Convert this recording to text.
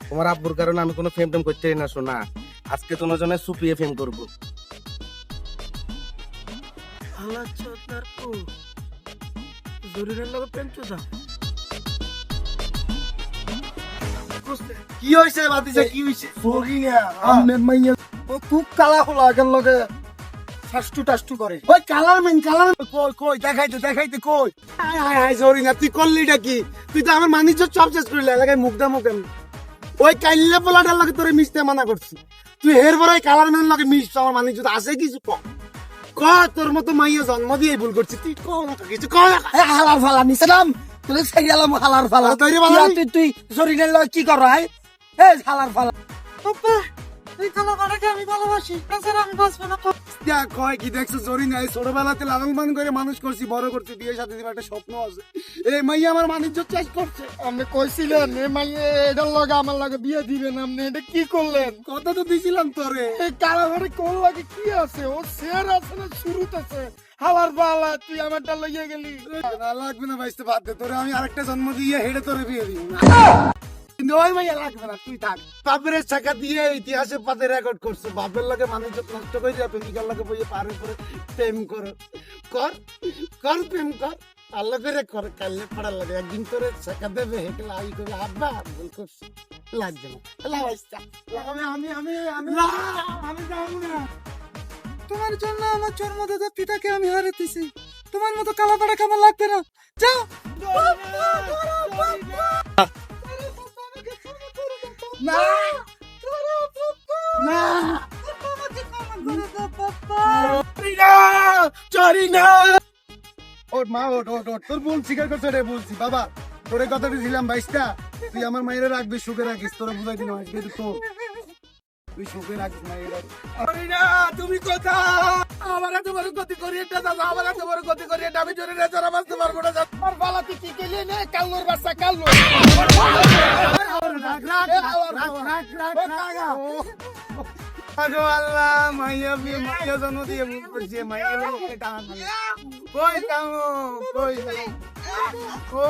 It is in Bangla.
তোমার আব্বুর কারণে আমি কোনো ফেম টেম করতে না শোনা। আজকে তোমার জন্য সুপিয়ে ফেম করবো। কি হইছে বাতিজা, কি হইছে? আমনের মাইয়া ও খুব কালা খোলা কেন লগে ফাস্টু টাস্টু করে। ওই কালার মেন কই কই দেখাইতে কই। হাই হাই হাই সরি না, তুই করলিটা কি? তুই তো আমার মানিজ্য সব শেষ করলি, এলাকায় মুখ দামো কেন? ওই কাইল্লা পোলাটার লগে তোরে মিশতে মানা করছি, তুই হের বড় কালার মেন লগে মিশছ। আমার মানিজ্য আছে কিছু ক ক, তোর মতো মাইয়া জন্ম দিয়ে ভুল করছি তুই, ক না কিছু ক না। হালার ফালা নিছিলাম তুই সাইয়ালাম হালার ফালা তৈরি বানাই? তুই তুই শরীরের লয় কি কর ভাই? এ হালার ফালা তুই কালাবাটাকে আমি ভালোবাসি, তাছাড়া আমি বাঁচবো না। কয় কি দেখছো জরি নাই, ছোটবেলাতে লালন পালন করে মানুষ করছি, বড় করছি, বিয়ে সাথে দিবার একটা স্বপ্ন আছে। এই মাইয়া আমার মানিজ্য চাষ করছে। আপনি কইছিলেন এ মাইয়ে এটার লগে আমার লগে বিয়ে দিবেন, আপনি এটা কি করলেন? কথা তো দিছিলাম তোরে। এই কালাভারে কোন লাগে কি আছে? ও শের আছে না শুরুতেছে? হালার ফালা তুই আমারটা লইয়া গেলি। না লাগবে না ভাইস্তে, বাদ দে, তোরে আমি আরেকটা জন্ম দিয়ে হেডে তোরে বিয়ে দিব। কিন্তু ওই মাইয়া লাগবে না, তুই থাক। বাপের টাকা দিয়ে ইতিহাসে পাতে রেকর্ড করছো, বাপের লগে মানুষ নষ্ট করে যাবে, প্রেমিকার লগে বইয়ে পারে করে প্রেম করো। কর কর প্রেম কর, আল্লাহ করে কর, কাল্লে পড়ার লাগে। একদিন তোরে শেখা দেবে, হেকলে আই করে আব্বা ভুল করছি, লাগবে না। লা ভাইস্তা, আমি আমি আমি আমি আমি যাবো না। তোমার জন্য আমার জন্মদাতা পিতাকে আমি হারাতেছি, তোমার মতো কালাপাড়া কেমন লাগবে না? যাও না না চরি না। ওর মা ওট ওট ওট, তোর ভুল স্বীকার করছে রে, বলছি বাবা তোরে কথা দিয়েছিলাম বাইশটা, তুই আমার মায়েরা রাখবি, সুখে রাখিস, তোরা বুঝাই দিন আসবে তো, তুই সুখে রাখিস মায়েরা। তুমি কোথা? আমার এত বড় ক্ষতি করি এটা দাদা, আমার এত বড় ক্ষতি করি এটা, আমি জোরে রেজারা বাঁচতে পারবো না। আমার ফালাতে কি কেলে নে কাল্লোর বাচ্চা কাল্লো। আগো আল্লাহ, মাইয়া বিয়ে মাইয়া জন্ম দিয়ে ভুল করছে, মাইয়া বিয়ে টান কই কামো কই ও